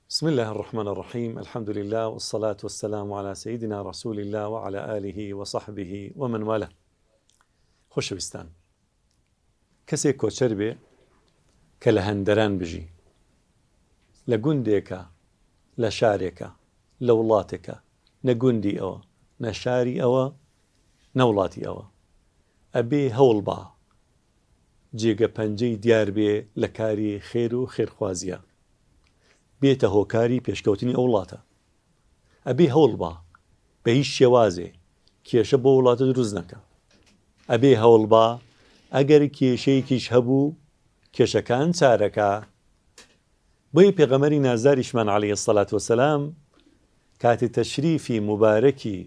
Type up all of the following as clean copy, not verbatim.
بسم الله الرحمن الرحيم. الحمد لله والصلاة والسلام على سيدنا رسول الله وعلى آله وصحبه ومن والاه. خۆشەویستان، کەسێک کۆچەر بێ کە لە هەندەران بژی، لە گوندێکە، لە شارێکە، لە وڵاتێکە، نە گوندی ئەوە، نە شاری ئەوە، نە وڵاتی ئەوە، ئەبێ هەوڵ با جێگە پەنجەی دیار بێ لە کاری خێر و خێرخوازیە، بێتە هۆکاری پێشکەوتنی ئەو وڵاتە. ئەبێ هەوڵ با بە هیچ شێوازێ کێشە بۆ وڵاتە دروست نەکە. ئەبێ هەوڵ با ئەگەر کێشەیەکیش هەبوو کێشەکان چارەکە. بۆیە پێغەمبەری نازداریشمان عەلەیهی السەڵات وەسەلام کاتی تەشریفی مبارەکی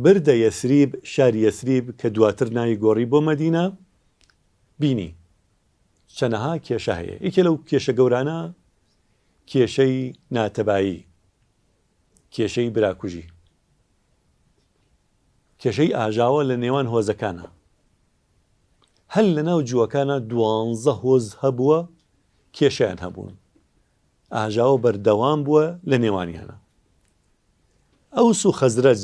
بردە یەسریب، شاری یەسریب کە دواتر ناوی گۆڕی بۆ مەدینە، بینی چەنەها کێشە هەیە. یەکێ لەو کێشە گەورانە کێشەی ناتەبایی، کێشەی براکوژی، کێشەی ئاژاوە لە نێوان هۆزەکانە. هەل لە ناو جووەکانە 12 هۆز هەبووە، کێشەیان هەبوون، ئاژاوە بەردەوام بووە لە نێوانیانە. ئەوس و خەزرەج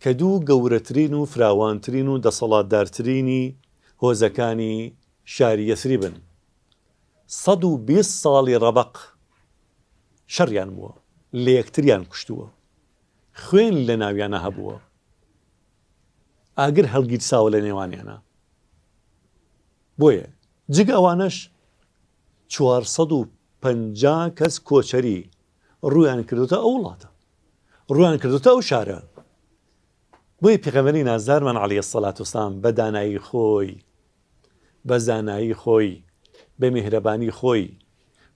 کە دوو گەورەترین و فراوانترین و دەسەڵاتدارترینی هۆزەکانی شاری یەسریبن، 120 ساڵی ڕەبەق شەڕیان بووە، لە یەکتریان کوشتووە، خوێن لە ناویانە هەبووە، ئاگر هەڵگیرساوە لە نێوانیانە. بۆیە جگ ئەوانەش 450 کەس کۆچەری ڕوویان کردوتە ئەو وڵاتە، ڕوویان کردوتە ئەو شارە. بۆیە پێغەمبەری نازدارمان عەلەیهی السەڵات وەسەلام بە دانایی خۆی، بە زانایی خۆی، بە میهرەبانی خۆی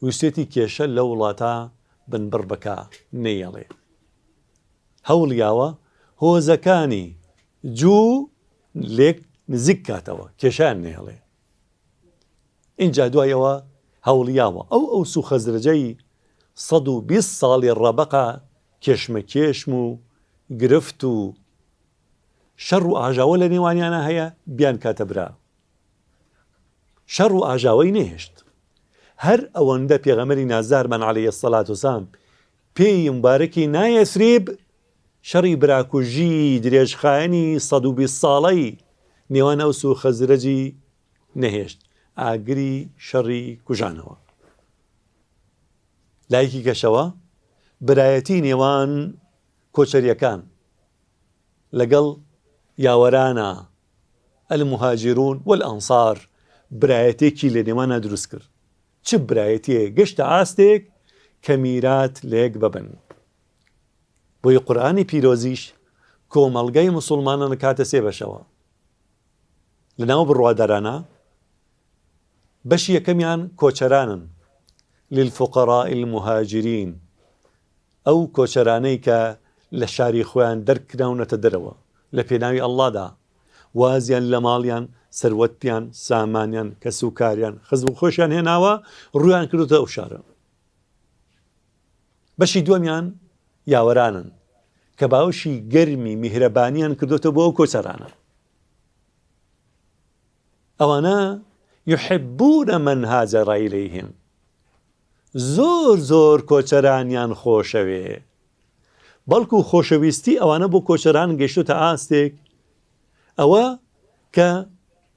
ویستێتی کێشە لە وڵاتە بنبڕ بکە، نەیەڵێ. هەوڵیاوە هۆزەکانی جوو لێک نزیک کاتەوە، کێشیان نەیەڵێ. اینجا دوایەوە هەوڵیاوە ئەو سو خەزرەجەی 120 ساڵی ڕەبەقە کێشمەکێشم و گرفت و شەڕ و ئاژاوە لە نێوانیانە هەیە، بیان کاتە برا. شەڕ و ئاژاوەی نەهێشت. هەر ئەوەندە پێغەمبەری نازدارمان عەلەیهی السەڵات وەسەلام پێی مبارەکی نایەسریب شەڕی براکوژی درێژخایەنی 120 ساڵەی نێوان ئەوس و خەزرەجی نەهێشت، ئاگری شەڕی کوژانەوە. لایەکی کەشەوە برایەتی نێوان کۆچەریەکان لەگەڵ یاوەرانە، المهاجرون والئەنسار، برایەتێکی لە نێوانە دروست کرد. چ برایەتیە؟ گەشتە ئاستێک کە میرات لێک ببن. بۆی قورئانی پیرۆزیش کۆمەڵگەی موسڵمانان کاتە سێ بەشەوە. لەناو بڕوادارانە بەشی یەکەمیان کۆچەرانن، للفقراء المهاجرین، ئەو کۆچەرانەی کە لە شاری خۆیان دەرکراونەتە دەرەوە، لە پێناوی ئەڵڵادا وازیان لە ماڵیان، سەروەتیان، سامانیان، کەسوکاریان، خزم و خۆشیان هێناوە، ڕوویان کردوتە ئەو شارە. بەشی دووەمیان یاوەرانن کە باوشی گەرمی میهرەبانیان کردوتە بۆ ئەو کۆچەرانە. ئەوانە یحبون من هاجر ئیلەیهم، زۆر کۆچەرانیان خۆشەوێ، بەڵکو خۆشەویستی ئەوانە بۆ کۆچەران گەیشتوتە ئاستێک ئەوە کە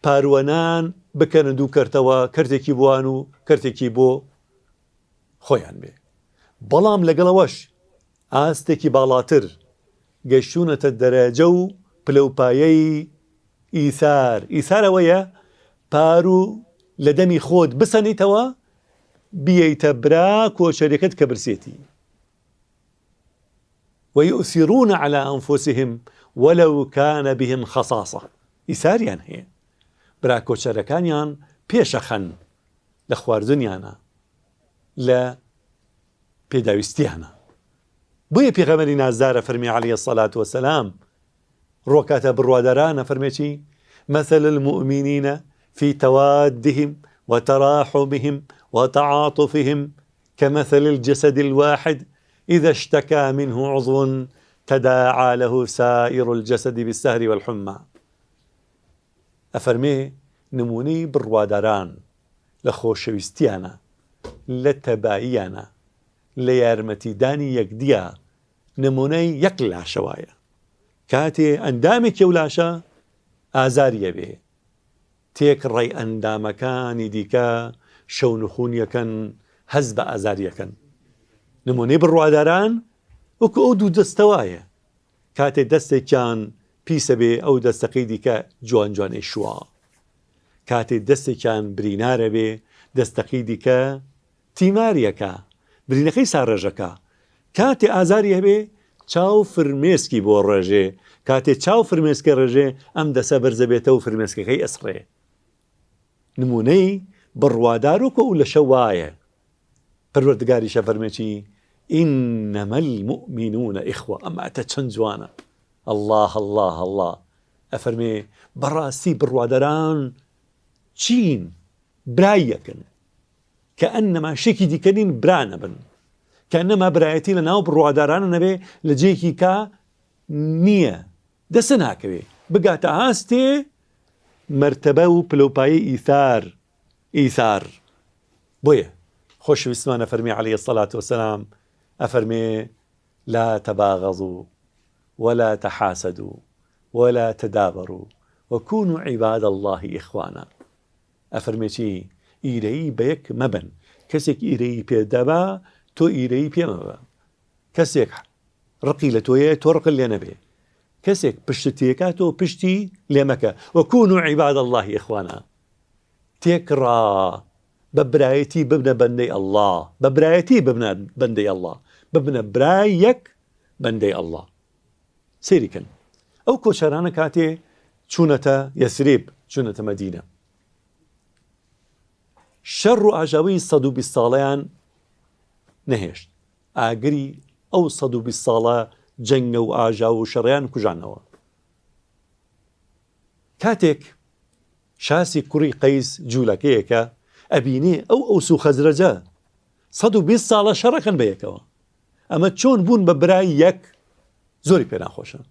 پاروەنان بکەنە دوو کەرتەوە، کەرتێکی بۆوان و کەرتێکی بۆ خۆیان بێ. بەڵام لەگەڵەوەش ئاستێکی باڵاتر گەیشتونەتە دەرەجە و پلەپایەی ئیثار. ئیثار ئەوەیە پارو لە دەمی خۆت بسەنیتەوە، بیەیتە برا کۆچەریەکەت کە برسێتی. ويؤثرون على أنفسهم ولو كان بهم خصاصة. ئیثاریان هەیە، برا کۆچەرەکانیان پێشەخەن لە خواردنیانە، لە پێداویستیانە. بۆیە پێغەمبەری نازدارە فەرمی عەلەیهی السەڵات وەسەلام ڕۆکاتە بڕوادارانە فەرمێکی مثل المؤمنين في توادهم وتراحمهم وتعاطفهم كمثل الجسد الواحد إذا اشتكى منه عضو تداعى له سائر الجسد بالسهر والحمى. ئەفەرمێ نمونەی بڕواداران لە خۆشەویستیانە، لە تەباییانە، لە یارمەتیدانی یەکدیە نمونەی یەک لاشەوایە کاتێ ئەندامێکی ئەو لاشە ئازاریە بێ تێکڕێی ئەندامەکانی دیکە شەو نخونیەکەن هەز بە ئازاریەکەن نمونەی بڕواداران وەکو ئەو دوو دەستەوایە کاتێ دەستێکیان پیسە بێ ئەو دەستەکەی دیکە جوان جوانەی شووە کاتێ دەستێکیان برینارە بێ دەستەکەی دیکە تیماریەکە برینەکەی ساڕێژەکە کاتێ ئازاری هەبێ چاو فرمێسکی بۆ ڕێژێ کاتێ چاو فرمێسکە ڕێژێ ئەم دەسە بەرزە بێتە و فرمێسکەکەی ئەسڕێ نمونەی بڕوادار وەکو ئەو لە شەو وایە پەروەردگاریشە فەرمێکی ئینەمە المؤمنونە ئیخوە ئەماتە چەند جوانە الله الله الله ئەفەرمێ بەڕاستی بڕوادەران چین برایەکن کە ئەنەما شێکی دیکەنین برانە بن کە ئەنەما برایەتی لە ناو بڕوادارانە نەبێ لە جێکی کا نییە دەسە ناکەوێ بگاتە هاستێ مرتبە و پلۆپایی ئیثار بۆیە خۆشەویستمانە فەرمی عەلەیهی السەڵاتو وەسەلام ئەفەرمێ لا تباغضوا ولا تحاسدوا ولا تدابروا وكونوا عباد الله إخوانا ئەفەرمێ چی ئیرەیی بە یەک مەبن کەسێک ئیرەیی پێدەبا تۆ ئیرەیی پێ مەبە کەسێک ڕقی لە تۆیە تۆ ڕقل لێ نەبێ کەسێک پشتتێکا تۆ پشتی لێ مەکە وكونوا عباد الله إخوانا تێکڕا بە برایەتی ببنە بەندەی ئەڵڵا بە برایەتی ببنە بەندەی ئەڵڵا ببنە برای یەک بەندەی ئەڵڵا سێریکەن ئەو کۆچەرانە کاتێ چوونەتە یەسریب چوونەتە مەدینە شەڕ و ئاژاوی 120 ساڵەیان نەهێشت ئاگری ئەو 120 ساڵە جەنگە و ئاژاو و شەڕیان کوژانەوە کاتێک شاسی کوڕی قەیس جوولەکەیەکە ئەبینێ ئەو ئەوس و خەزرەجە 120 ساڵە شەڕەکەن بە یەکەوە ئەمە چۆن بوون بە برای یەک زۆری پێ ناخۆشە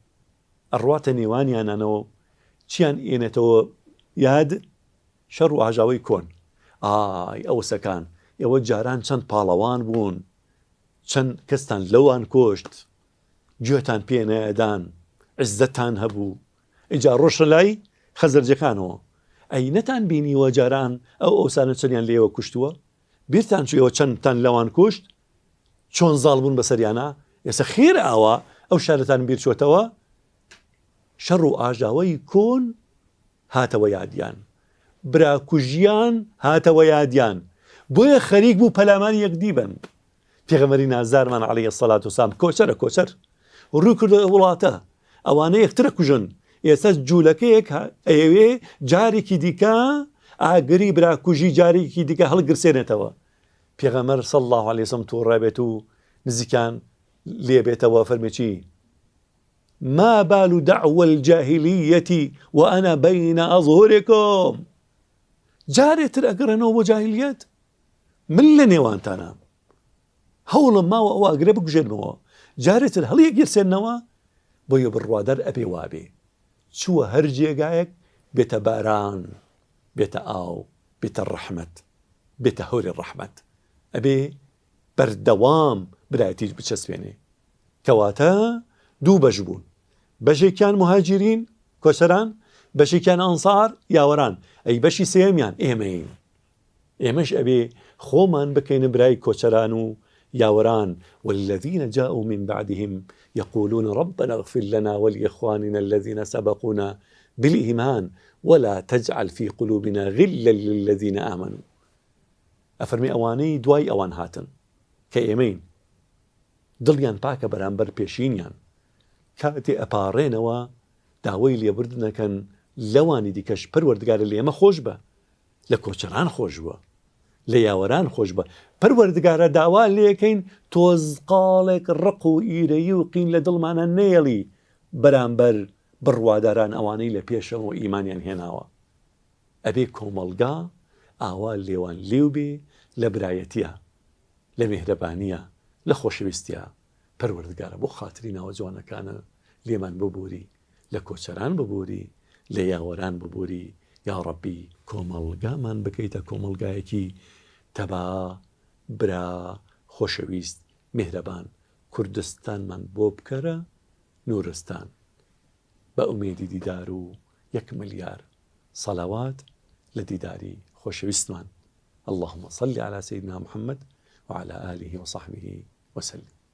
ئەڕواتە نێوانیانانەوە چیان ئێنێتەوە یاد شەڕ و ئاژاوی کۆن ئای ئەوسەکان ئێوە جاران چەند پاڵەوان بوون چەند کەستان لەوان کۆشت گوێتان پێ نەدان عزتان هەبوو ئیجا ڕۆژە لای خەزرجەکانەوە ئەی نەتان بینیوە جاران ئەو ئەوسانە چەندیان لێوە کوشتووە بیرتان چوویەوە چەندتان لەوان کوشت چۆن زاڵ بوون بەسەریانە ئێستا خێر ئاوە ئەو شارەتان بیر چۆتەوە شەڕ و ئاژاوەی کۆن هاتەوە یادیان براکوژیان هاتەوە یادیان بۆیە خەریک بوو پەلامانی یەکدی بن پێغەمبەری نازدارمان عەلەیهی السەڵاتو وەسەلام کۆچەر ڕووی کردە وڵاتە ئەوانە یەکترە کوژن ئێستا جوولەکەیەک ئەوێ جارێکی دیکە ئاگری براکوژی جارێکی دیکە هەڵگرسێنێتەوە پێغەمبەر صلی الله علیه وسلم تووڕابێت و نزیکان لێبێتەوە فەرمێکی ما بال دعوى الجاهلية وأنا بين أظهركم جارێتر ئەگەڕێنەوە بۆ جاهلیەت من لە نێوانتانە هەوڵم ماوە ئەوە ئەگرێ بکوژێنمەوە جارێتر هەڵیە گیرسێنەوە بۆیە بڕوادەر ئەبێ وابێ چووە هەر جێگایەک بێتە باران بێتە ئاو بێتە ڕەحمەت بێتە هەوری ڕەحمەت ئەبێ بەردەوام برایەتیش بچەسپێنێ کەواتە دوو بەش بوون بەشێکیان مهاجرین کۆچەران بەشێکیان ئەنسار یاوەران ئەی بەشی سێمیان ئێمەین ئێمەش ئەبێ خۆمان بکەینە برای کۆچەران و ياوران والذين جاءوا من بعدهم يقولون ربنا اغفر لنا ولإخواننا الذين سبقونا بالإيمان ولا تجعل في قلوبنا غلا للذين آمنوا أفرمي أواني دواي أوان هاتن كإيمين دڵیان پاکە بەرامبەر پێشینیان کاتێ ئەپارڕێنەوە داوای لێبوردنەکەن لەوانی دیکەش پەروەردگارە لە ئێمە خۆش بە لە کۆچەران خۆش بووە لە یاوەران خۆش بە پەروەردگارە داوا لێکەین تۆزقاڵێک ڕق و ئیرەیی و قین لە دڵمانە نێڵی بەرامبەر بڕواداران ئەوانەی لە پێشەوە و ئیمانیان هێناوە ئەبێ کۆمەڵگا ئاوا لێوان لێو بێ لە برایەتیە لە میهرەبانیە لە خۆشەویستیە پەروەردگارە بۆ خاتری ناوە جوانەکانە لێمان ببووری لە کۆچەران ببووری لە یاوەران ببووری یا ڕەبی کۆمەڵگامان بکەیتە کۆمەڵگایەکی تەبا برا خۆشەویست میهرەبان کوردستانمان بۆ بکەرە نورستان بە ئومێدی دیدار و 1 ملیار صلوات لديداري خۆشەویستمان. اللهم صل على سيدنا محمد وعلى آله وصحبه وسلم.